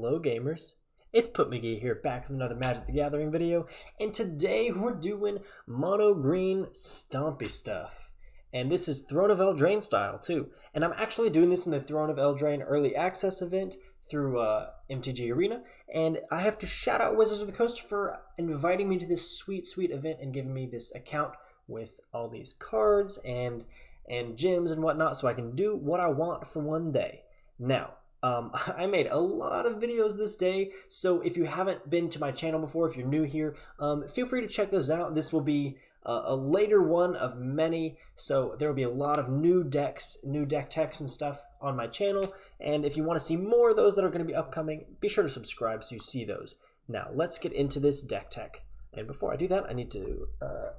Hello gamers, it's MtG here back with another Magic the Gathering video, and today we're doing mono green Stompy stuff. And this is Throne of Eldraine style too. And I'm actually doing this in the Throne of Eldraine early access event through MtG Arena. And I have to shout out Wizards of the Coast for inviting me to this sweet event and giving me this account with all these cards and gems and whatnot, so I can do what I want for one day. Now, I made a lot of videos this day, so if you haven't been to my channel before, if you're new here, feel free to check those out. This will be a later one of many, so there will be a lot of new decks, new deck techs and stuff on my channel, and if you want to see more of those that are going to be upcoming, be sure to subscribe so you see those. Now, let's get into this deck tech, and before I do that, I need to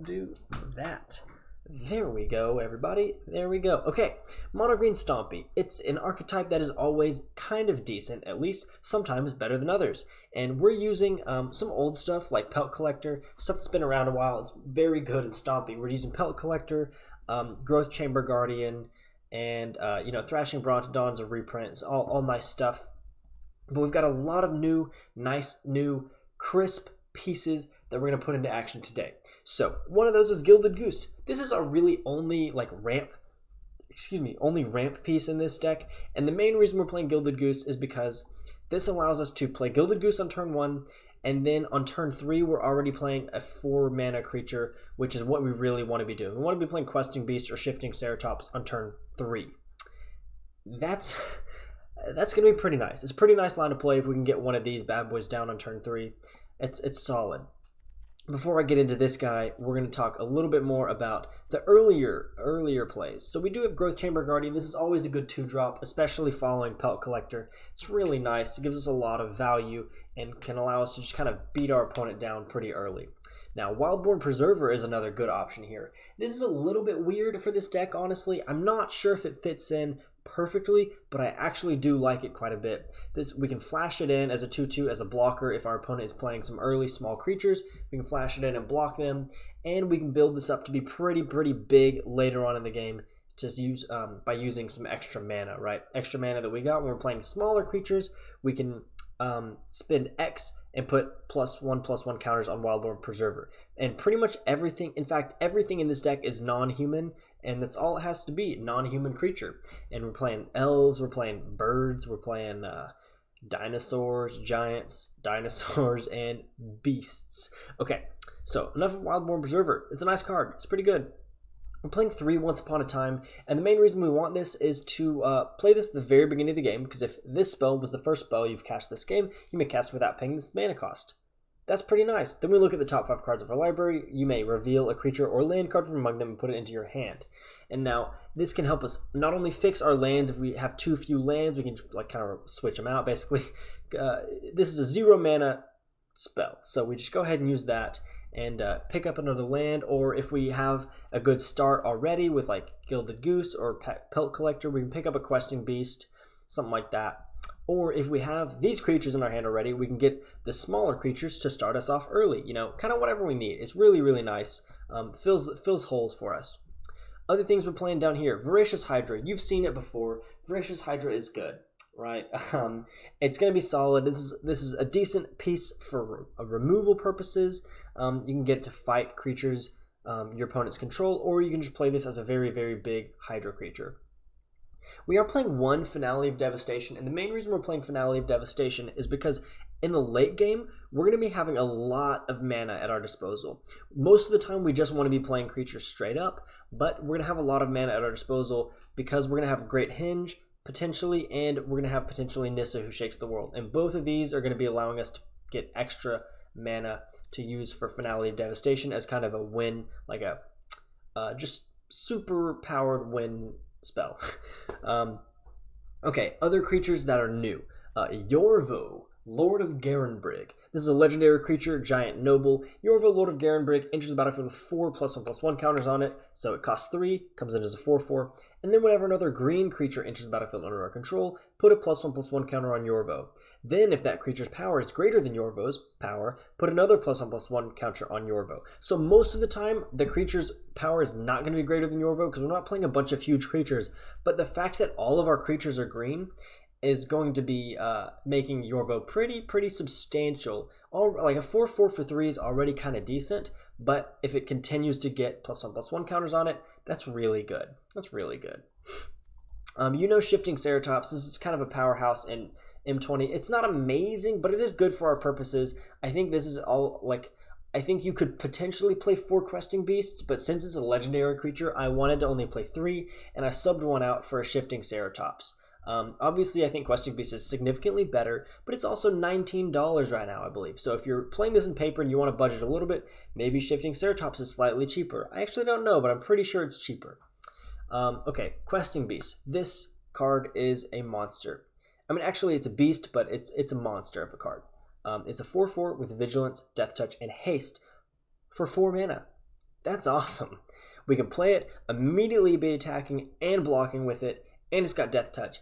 do that. There we go, everybody. There we go. Okay, mono green Stompy. It's an archetype that is always kind of decent, at least sometimes better than others. And we're using some old stuff like Pelt Collector, stuff that's been around a while. It's very good in Stompy. We're using Pelt Collector, Growth Chamber Guardian, and Thrashing Brontodons or reprints. All nice stuff. But we've got a lot of nice, new, crisp pieces that we're going to put into action today. So one of those is Gilded Goose. This is our really only ramp piece in this deck, and the main reason we're playing Gilded Goose is because this allows us to play Gilded Goose on turn 1, and then on turn 3 we're already playing a 4 mana creature, which is what we really want to be doing. We want to be playing Questing Beast or Shifting Ceratops on turn 3. That's going to be pretty nice. It's a pretty nice line to play if we can get one of these bad boys down on turn 3. It's solid. Before I get into this guy, we're going to talk a little bit more about the earlier plays. So we do have Growth Chamber Guardian. This is always a good 2-drop, especially following Pelt Collector. It's really nice. It gives us a lot of value and can allow us to just kind of beat our opponent down pretty early. Now, Wildborn Preserver is another good option here. This is a little bit weird for this deck, honestly. I'm not sure if it fits in perfectly, but I actually do like it quite a bit. We can flash it in as a 2/2 as a blocker if our opponent is playing some early small creatures. We can flash it in and block them, and we can build this up to be pretty big later on in the game, just by using some extra mana, right? Extra mana that we got when we're playing smaller creatures. We can spend X and put +1/+1 counters on Wildborn Preserver. And pretty much everything, in fact, everything in this deck is non-human, and that's all it has to be, non-human creature. And we're playing elves, we're playing birds, we're playing dinosaurs, giants, dinosaurs, and beasts. Okay, so enough of Wildborn Preserver. It's a nice card. It's pretty good. We're playing 3 Once Upon a Time, and the main reason we want this is to play this at the very beginning of the game, because if this spell was the first spell you've cast this game, you may cast without paying this mana cost. That's pretty nice. Then we look at the top 5 cards of our library. You may reveal a creature or land card from among them and put it into your hand. And now, this can help us not only fix our lands. If we have too few lands, we can kind of switch them out, basically. This is a 0 mana spell, so we just go ahead and use that and pick up another land, or if we have a good start already with Gilded Goose or Pelt Collector, we can pick up a Questing Beast, something like that. Or if we have these creatures in our hand already, we can get the smaller creatures to start us off early, kind of whatever we need. It's really nice, fills holes for us. Other things we're playing down here, Voracious Hydra. You've seen it before. Voracious Hydra is good, right? It's going to be solid. This is a decent piece for removal purposes. You can get it to fight creatures your opponents control, or you can just play this as a very big Hydra creature. We are playing 1 Finale of Devastation, and the main reason we're playing Finale of Devastation is because in the late game, we're going to be having a lot of mana at our disposal. Most of the time, we just want to be playing creatures straight up, but we're going to have a lot of mana at our disposal because we're going to have Great Henge, potentially, and we're going to have potentially Nissa, Who Shakes the World. And both of these are going to be allowing us to get extra mana to use for Finale of Devastation as kind of a win, like a just super powered win spell. Okay, other creatures that are new. Yorvo, Lord of Garenbrig. This is a legendary creature, giant noble. Yorvo, Lord of Garenbrig, enters the battlefield with 4 +1/+1 counters on it, so it costs 3, comes in as a 4/4, and then whenever another green creature enters the battlefield under our control, put a +1/+1 counter on Yorvo. Then, if that creature's power is greater than Yorvo's power, put another +1/+1 counter on Yorvo. So most of the time, the creature's power is not going to be greater than Yorvo because we're not playing a bunch of huge creatures, but the fact that all of our creatures are green is going to be making Yorvo pretty substantial. Like a 4/4 for 3 is already kind of decent, but if it continues to get +1/+1 counters on it, that's really good. That's really good. Shifting Ceratops, this is kind of a powerhouse in M20. It's not amazing, but it is good for our purposes. I think this is all, like, I think you could potentially play 4 Questing Beasts, but since it's a legendary creature, I wanted to only play 3, and I subbed one out for a Shifting Ceratops. Obviously, I think Questing Beast is significantly better, but it's also $19 right now, I believe. So if you're playing this in paper and you want to budget a little bit, maybe Shifting Ceratops is slightly cheaper. I actually don't know, but I'm pretty sure it's cheaper. Okay, Questing Beast. This card is a monster. I mean, actually, it's a beast, but it's a monster of a card. It's a 4/4 with Vigilance, Death Touch, and Haste for 4 mana. That's awesome. We can play it, immediately be attacking and blocking with it, and it's got Death Touch.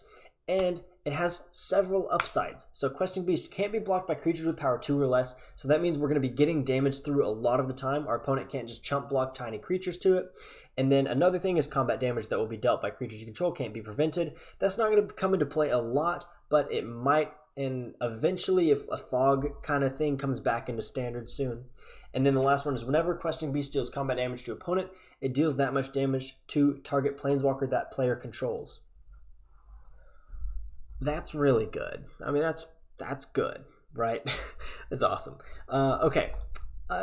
And it has several upsides. So Questing Beast can't be blocked by creatures with power 2 or less, so that means we're going to be getting damage through a lot of the time. Our opponent can't just chump block tiny creatures to it. And then another thing is combat damage that will be dealt by creatures you control can't be prevented. That's not going to come into play a lot, but it might, and eventually if a fog kind of thing comes back into standard soon. And then the last one is whenever Questing Beast deals combat damage to opponent, it deals that much damage to target planeswalker that player controls. That's really good. I mean, that's good, right? It's awesome. Okay,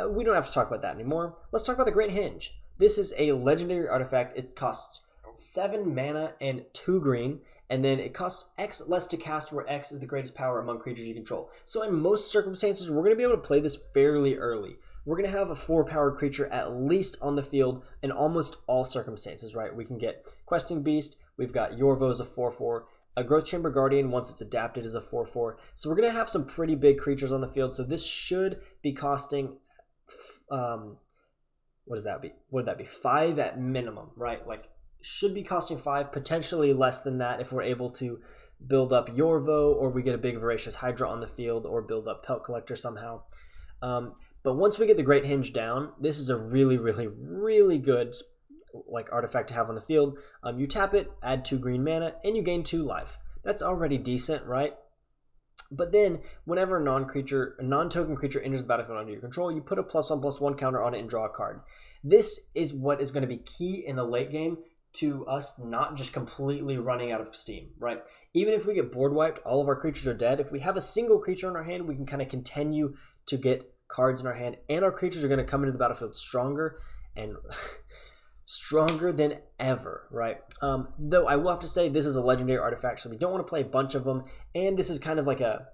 we don't have to talk about that anymore. Let's talk about the Great Hinge. This is a legendary artifact. It costs 7 mana and 2 green, and then it costs X less to cast, where X is the greatest power among creatures you control. So in most circumstances, we're going to be able to play this fairly early. We're going to have a 4-powered creature at least on the field in almost all circumstances, right? We can get Questing Beast. We've got Yorvo as a 4/4. A Growth Chamber Guardian, once it's adapted, is a 4/4. So we're going to have some pretty big creatures on the field. So this should be costing, what does that be? What would that be? 5 at minimum, right? Like, should be costing 5, potentially less than that if we're able to build up Yorvo, or we get a big Voracious Hydra on the field, or build up Pelt Collector somehow. But once we get the Great Hinge down, this is a really good like artifact to have on the field. You tap it, add 2 green mana, and you gain 2 life. That's already decent, right? But then, whenever a non-token creature enters the battlefield under your control, you put a +1/+1 counter on it and draw a card. This is what is going to be key in the late game to us not just completely running out of steam, right? Even if we get board wiped, all of our creatures are dead. If we have a single creature in our hand, we can kind of continue to get cards in our hand, and our creatures are going to come into the battlefield stronger and stronger than ever, right? Though I will have to say this is a legendary artifact, so we don't want to play a bunch of them, and this is kind of like a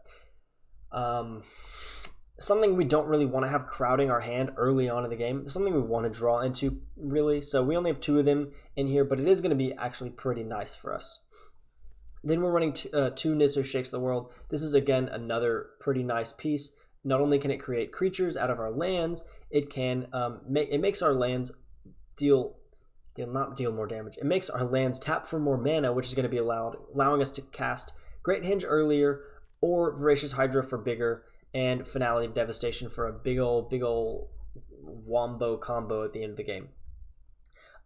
something we don't really want to have crowding our hand early on in the game. It's something we want to draw into, really. So we only have 2 of them in here, but it is going to be actually pretty nice for us. Then we're running 2 Nisso Shakes the World. This is, again, another pretty nice piece. Not only can it create creatures out of our lands, it can it makes our lands not deal more damage. It makes our lands tap for more mana, which is going to be allowing us to cast Great Hinge earlier, or Voracious Hydra for bigger, and Finality of Devastation for a big ol' wombo combo at the end of the game.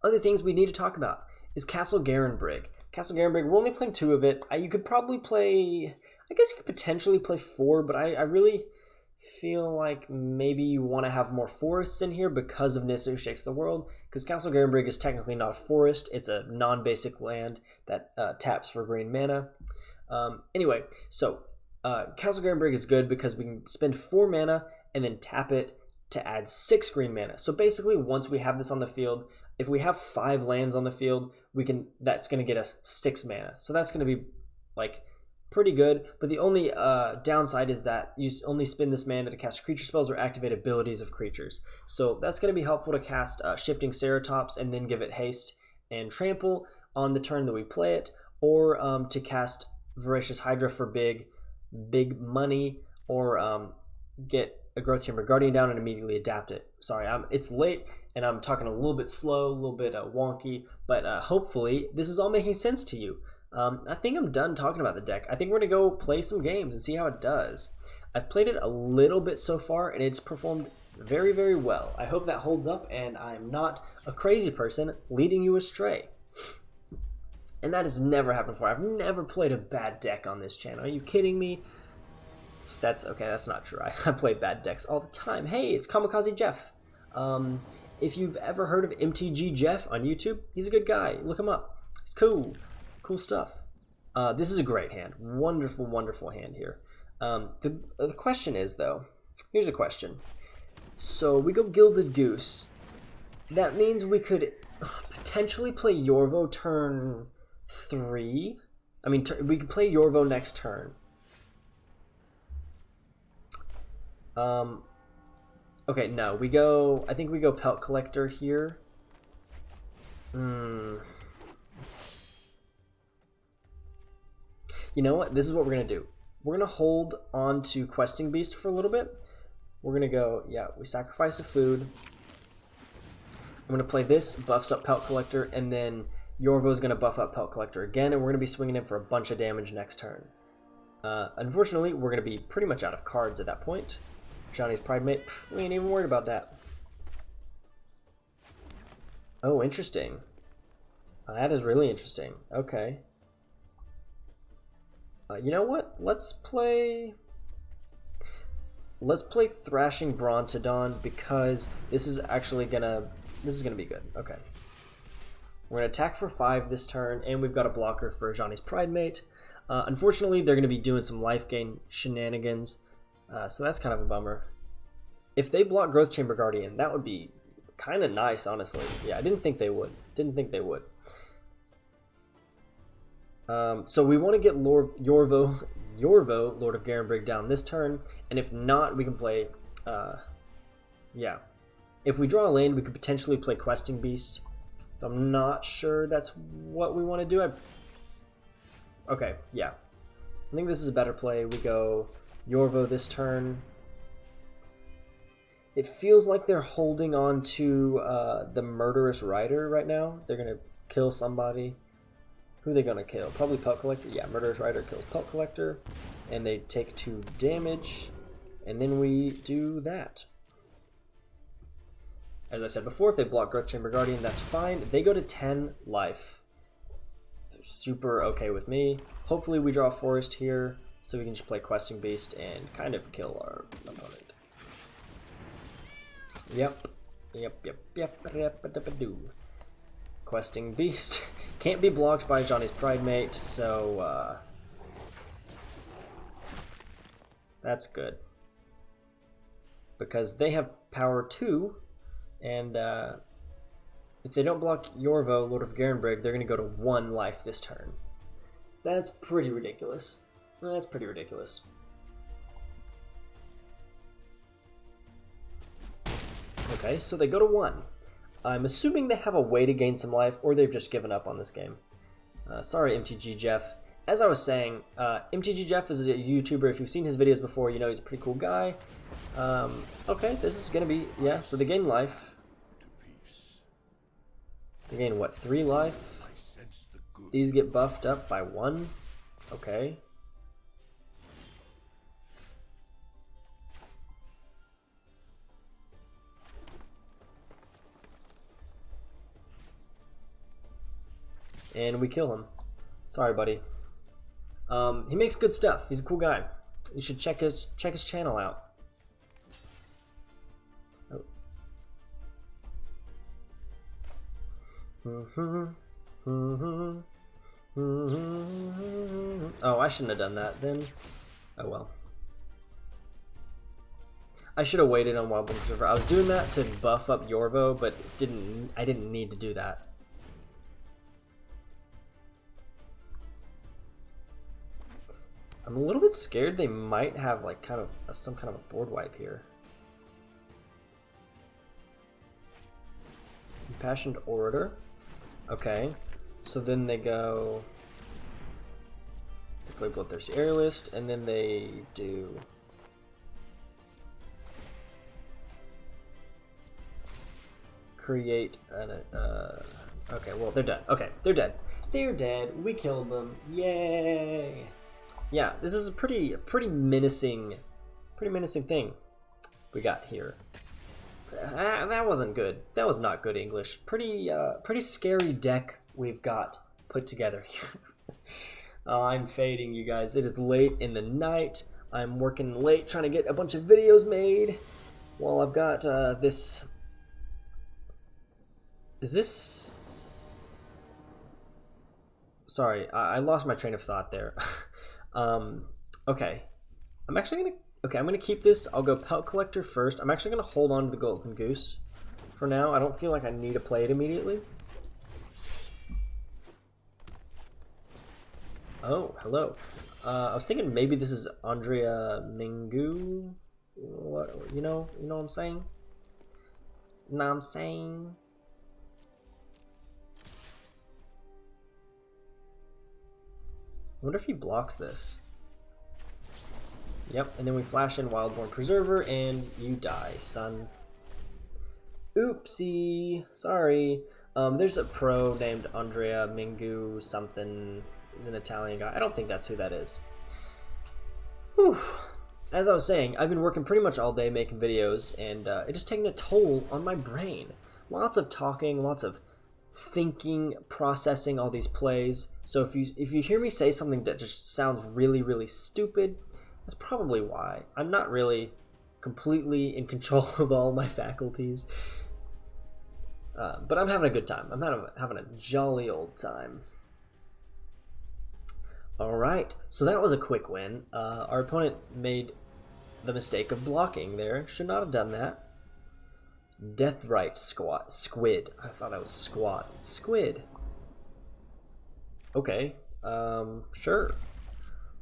Other things we need to talk about is Castle Garenbrig. Castle Garenbrig, we're only playing 2 of it. You could probably play, I guess you could potentially play 4, but I really feel like maybe you want to have more forests in here because of Nisso Shakes the World, because Castle Garenbrig is technically not a forest. It's a non-basic land that taps for green mana. Anyway, so Castle Garenbrig is good because we can spend 4 mana and then tap it to add 6 green mana. So basically, once we have this on the field, if we have 5 lands on the field, that's going to get us 6 mana. So that's going to be like pretty good, but the only downside is that you only spend this mana to cast creature spells or activate abilities of creatures. So that's going to be helpful to cast Shifting Ceratops and then give it haste and trample on the turn that we play it, or to cast Voracious Hydra for big money, or get a Growth Chamber Guardian down and immediately adapt it. Sorry, it's late and I'm talking a little bit slow, a little bit wonky, but hopefully this is all making sense to you. I think I'm done talking about the deck. I think we're going to go play some games and see how it does. I've played it a little bit so far, and it's performed very well. I hope that holds up, and I'm not a crazy person leading you astray. And that has never happened before. I've never played a bad deck on this channel. Are you kidding me? That's okay, that's not true. I play bad decks all the time. Hey, it's Kamikaze Jeff. If you've ever heard of MtG Jeff on YouTube, he's a good guy. Look him up. He's cool. Cool stuff. This is a great hand. Wonderful, wonderful hand here. The question is, though, here's a question. So we go Gilded Goose. That means we could potentially play Yorvo turn 3. I mean, we could play Yorvo next turn. Okay, no, we go, I think we go Pelt Collector here. You know what? This is what we're going to do. We're going to hold on to Questing Beast for a little bit. We're going to go, yeah, we sacrifice a food. I'm going to play this, buffs up Pelt Collector, and then Yorvo is going to buff up Pelt Collector again, and we're going to be swinging in for a bunch of damage next turn. Unfortunately, we're going to be pretty much out of cards at that point. Johnny's Pridemate, we ain't even worried about that. Oh, interesting. That is really interesting. Okay. You know what? Let's play Thrashing Brontodon because this is actually gonna be good. Okay. We're gonna attack for 5 this turn, and we've got a blocker for Johnny's Pridemate. Unfortunately, they're gonna be doing some life gain shenanigans. So that's kind of a bummer. If they block Growth Chamber Guardian, that would be kind of nice, honestly. Yeah, I didn't think they would. So we want to get Yorvo, Lord of Garenbrig, down this turn, and if not, we can play, yeah. If we draw a lane, we could potentially play Questing Beast. I'm not sure that's what we want to do. Okay, yeah. I think this is a better play. We go Yorvo this turn. It feels like they're holding on to the Murderous Rider right now. They're going to kill somebody. Who are they going to kill? Probably Pelt Collector. Yeah, Murderous Rider kills Pelt Collector. And they take 2 damage. And then we do that. As I said before, if they block Growth Chamber Guardian, that's fine. If they go to 10 life, they're super okay with me. Hopefully we draw a Forest here, so we can just play Questing Beast and kind of kill our opponent. Yep. Questing Beast. Can't be blocked by Johnny's Pridemate, so that's good. Because they have power 2, and if they don't block Yorvo, Lord of Garenbrig, they're going to go to 1 life this turn. That's pretty ridiculous. That's pretty ridiculous. Okay, so they go to 1. I'm assuming they have a way to gain some life, or they've just given up on this game. Sorry, MtG Jeff. As I was saying, MtG Jeff is a YouTuber. If you've seen his videos before, you know he's a pretty cool guy. Okay, this is going to be... Yeah, so they gain life. They gain, what, 3 life? These get buffed up by 1. Okay. And we kill him. Sorry, buddy. He makes good stuff. He's a cool guy. You should check his channel out. Oh, I shouldn't have done that then. Oh well. I should have waited on Wildling Preserver. I was doing that to buff up Yorvo, but I didn't need to do that. I'm a little bit scared they might have like kind of some kind of a board wipe here. Impassioned Orator. Okay. So then they go... They play Bloodthirsty Aerialist, and then they do... Create an... Okay, well, they're dead. Okay, they're dead. They're dead. We killed them. Yay! Yeah, this is a pretty menacing thing we got here. That wasn't good. That was not good English. Pretty scary deck we've got put together here. I'm fading, you guys. It is late in the night. I'm working late trying to get a bunch of videos made while I've got this. Is this... Sorry, I lost my train of thought there. Okay. I'm actually gonna... Okay, I'm gonna keep this. I'll go Pelt Collector first. I'm actually gonna hold on to the Golden Goose for now. I don't feel like I need to play it immediately. Oh, hello. I was thinking maybe this is Andrea Mingu. What, you know what I'm saying? Know what I'm saying? I wonder if he blocks this. Yep, and then we flash in Wildborn Preserver and you die, son. Oopsie. Sorry. There's a pro named Andrea Mingu something, an Italian guy. I don't think that's who that is. Whew. As I was saying, I've been working pretty much all day making videos, and it is taking a toll on my brain. Lots of talking, lots of thinking, processing all these plays. So if you hear me say something that just sounds really, really stupid, that's probably why. I'm not really completely in control of all my faculties. But I'm having a good time. I'm having a jolly old time. Alright, so that was a quick win. Our opponent made the mistake of blocking there. Should not have done that. Deathrite squid. I thought that was squat. Squid. Okay, sure.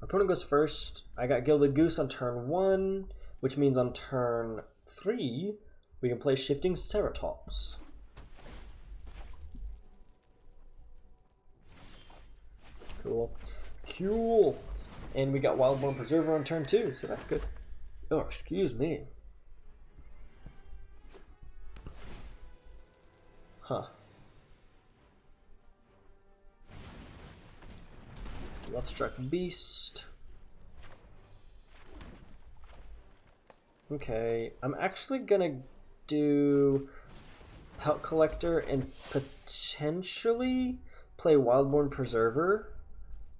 Our opponent goes first. I got Gilded Goose on turn 1, which means on turn 3, we can play Shifting Ceratops. Cool. Cool. And we got Wildborn Preserver on turn 2, so that's good. Oh, excuse me. Huh. Lovestruck Beast. Okay, I'm actually gonna do Pelt Collector and potentially play Wildborn Preserver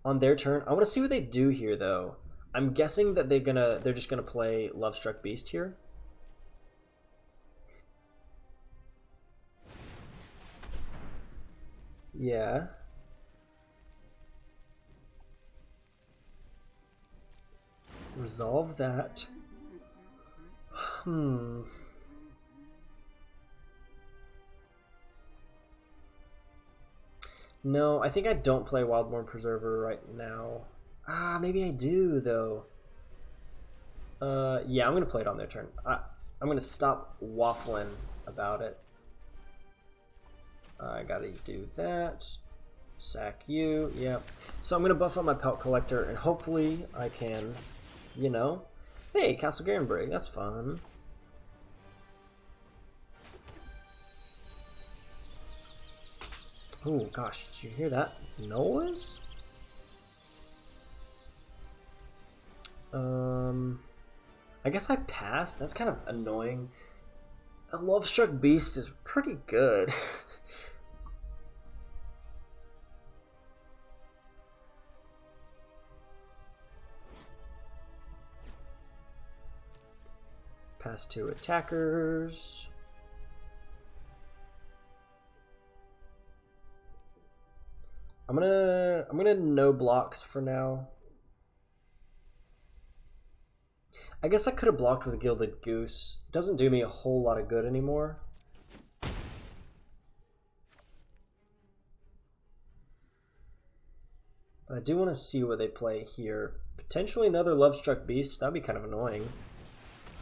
on their turn. I want to see what they do here, though. I'm guessing that they're just gonna play Lovestruck Beast here. Yeah. Resolve that. No, I think I don't play Wildborn Preserver right now. Ah, maybe I do, though. Yeah, I'm going to play it on their turn. I'm going to stop waffling about it. I got to do that. Sack you. Yep. So I'm going to buff on my Pelt Collector, and hopefully I can, you know... Hey, Castle Garenbrig, that's fun. Oh gosh, did you hear that noise? I guess I passed. That's kind of annoying. A Lovestruck Beast is pretty good. Pass 2 attackers. I'm gonna no blocks for now. I guess I could have blocked with a Gilded Goose. It doesn't do me a whole lot of good anymore. But I do want to see what they play here. Potentially another Lovestruck Beast. That'd be kind of annoying.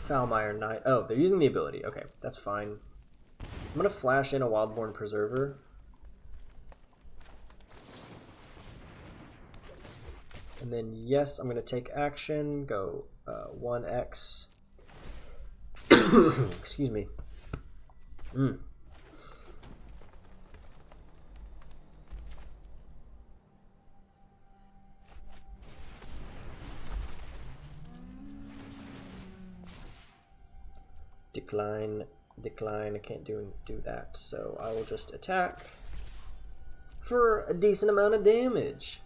Foulmire Knight. Oh, they're using the ability. Okay, that's fine. I'm gonna flash in a Wildborn Preserver. And then, yes, I'm going to take action, go 1x. Excuse me. Decline, decline. I can't do that, so I will just attack. for a decent amount of damage.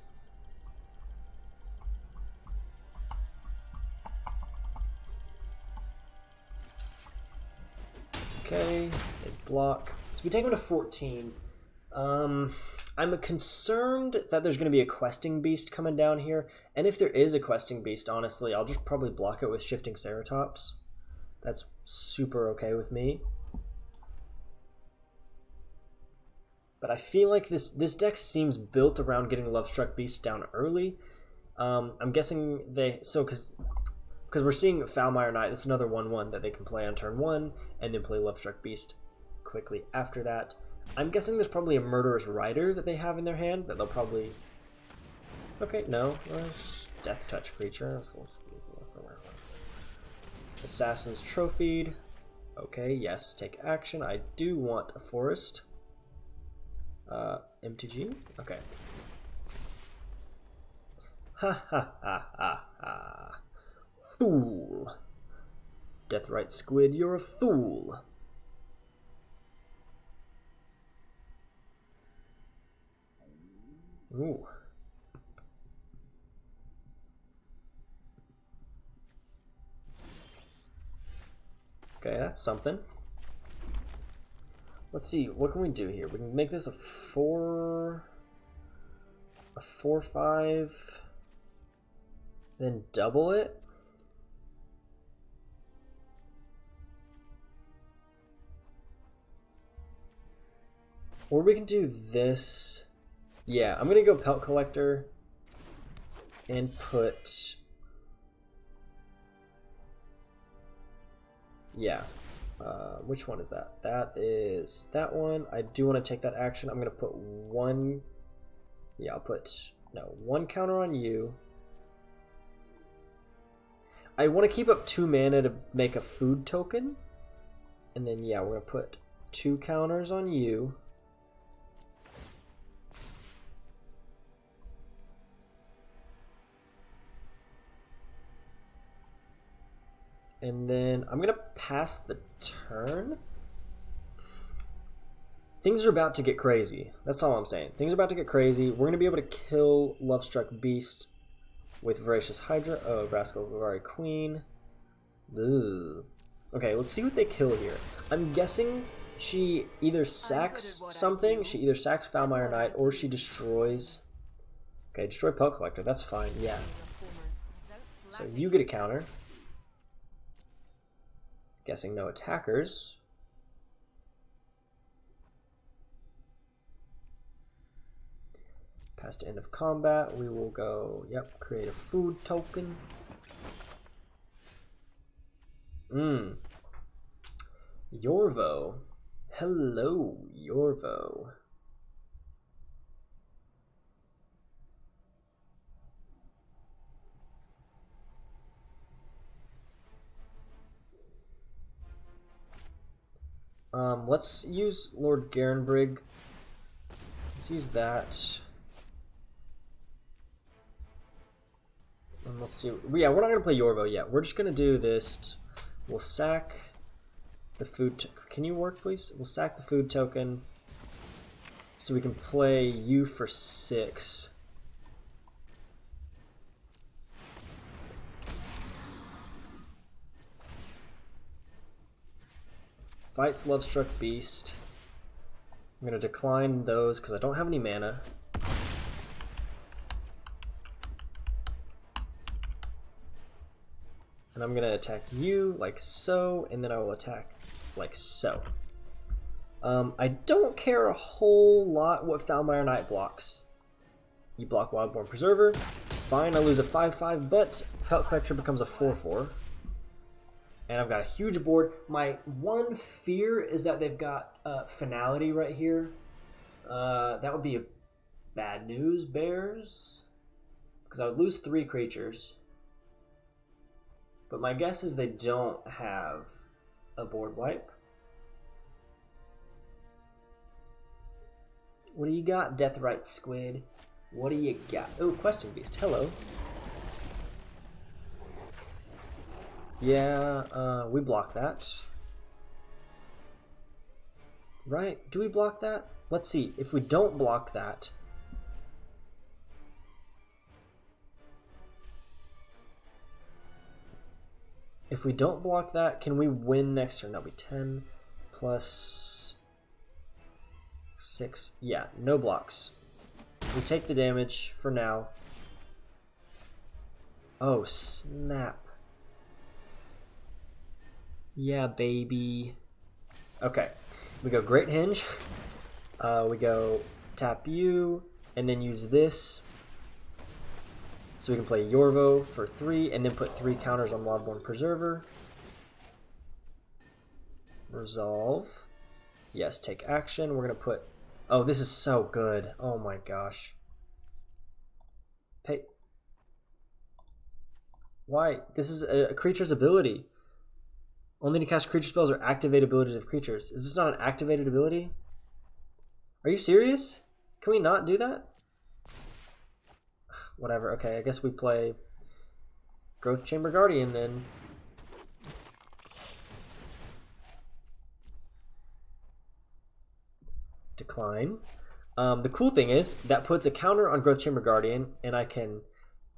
Okay, they block. So we take them to 14. I'm concerned that there's going to be a questing beast coming down here. And if there is a questing beast, honestly, I'll just probably block it with shifting Ceratops. That's super okay with me. But I feel like this deck seems built around getting Lovestruck Beast down early. I'm guessing because we're seeing Foulmire Knight. That's another 1/1 that they can play on turn 1 and then play Lovestruck Beast quickly after that. I'm guessing there's probably a Murderous Rider that they have in their hand that they'll probably... Okay, no. Death Touch creature. Assassin's Trophied. Okay, yes, take action. I do want a forest. MtG? Okay. Ha ha ha ha ha. Fool. Deathrite Squid, you're a fool. Ooh. Okay, that's something. Let's see, what can we do here? We can make this a 4/5, then double it. Or we can do this. Yeah, I'm gonna go Pelt Collector and put... Yeah. Which one is that? That is that one. I do want to take that action. I'm gonna put one... Yeah, I'll put... No, one counter on you. I want to keep up 2 mana to make a food token. And then, yeah, we're gonna put 2 counters on you. And then I'm going to pass the turn. Things are about to get crazy. That's all I'm saying. Things are about to get crazy. We're going to be able to kill Lovestruck Beast with Voracious Hydra. Oh, Rascal Vivari Queen. Ugh. Okay, let's see what they kill here. I'm guessing she either sacks something. She either sacks Foulmire Knight or she destroys... Okay, destroy Pelt Collector. That's fine, yeah. So you get a counter. Guessing no attackers. Past end of combat, we will go, yep, create a food token. Yorvo. Hello, Yorvo. Let's use Lord Garenbrig. Let's use that. And let's do... Yeah, we're not going to play Yorvo yet. We're just going to do this. We'll sack the food... Can you work, please? We'll sack the food token so we can play you for 6. Fights Lovestruck Beast. I'm going to decline those because I don't have any mana. And I'm going to attack you like so, and then I will attack like so. I don't care a whole lot what Foulmire Knight blocks. You block Wildborn Preserver. Fine, I lose a 5/5, but Pelt Collector becomes a 4/4. And I've got a huge board. My one fear is that they've got Finality right here. That would be a bad news, Bears. Because I would lose 3 creatures. But my guess is they don't have a board wipe. What do you got, Deathrite Squid? What do you got? Oh, Questing Beast. Hello. Yeah, we block that. right? Do we block that? Let's see. If we don't block that, can we win next turn? That'll be 10 plus 6. Yeah, no blocks. We take the damage for now. Oh, snap. Yeah, baby. Okay. We go Great Hinge. We go tap you, and then use this. So we can play Yorvo for 3, and then put 3 counters on Wildborn Preserver. Resolve. Yes, take action. We're going to put... Oh, this is so good. Oh my gosh. Pay... Why? This is a creature's ability. Only to cast creature spells or activate abilities of creatures. Is this not an activated ability? Are you serious? Can we not do that? Whatever. Okay, I guess we play Growth Chamber Guardian then. Decline. The cool thing is that puts a counter on Growth Chamber Guardian, and I can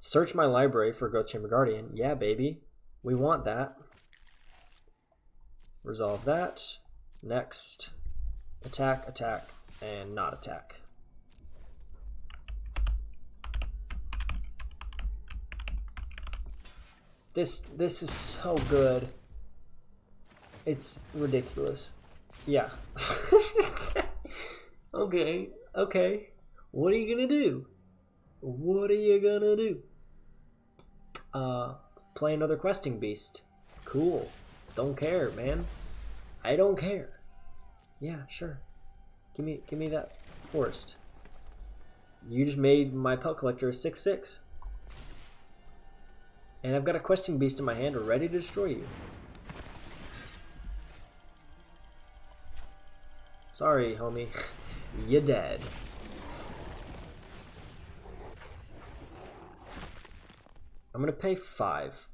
search my library for Growth Chamber Guardian. Yeah, baby. We want that. Resolve that. Next. Attack, attack, and not attack. This is so good. It's ridiculous. Yeah. Okay. What are you gonna do? Play another questing beast. Cool. Don't care, man. I don't care. Yeah, sure. Give me that forest. You just made my pelt collector a 6/6. And I've got a questing beast in my hand ready to destroy you. Sorry, homie. You're dead. I'm gonna pay 5.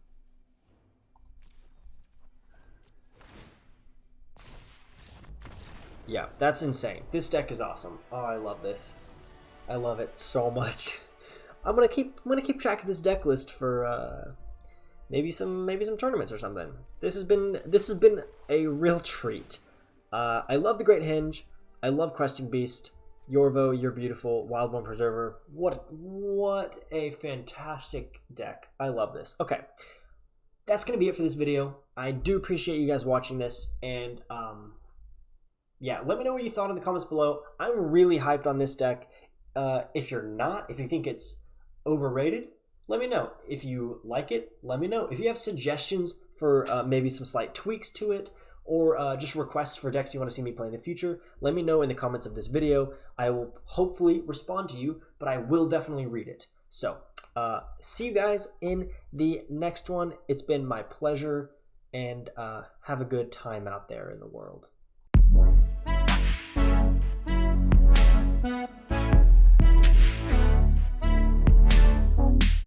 Yeah, that's insane. This deck is awesome. Oh, I love this. I love it so much. I'm gonna keep track of this deck list for maybe some tournaments or something. This has been a real treat. I love the Great Hinge. I love Questing Beast. Yorvo, you're beautiful. Wildborn Preserver. What a fantastic deck. I love this. Okay, that's gonna be it for this video. I do appreciate you guys watching this, and yeah, let me know what you thought in the comments below. I'm really hyped on this deck. If you're not, if you think it's overrated, let me know. If you like it, let me know. If you have suggestions for maybe some slight tweaks to it, or just requests for decks you want to see me play in the future, let me know in the comments of this video. I will hopefully respond to you, but I will definitely read it. So, see you guys in the next one. It's been my pleasure, and have a good time out there in the world.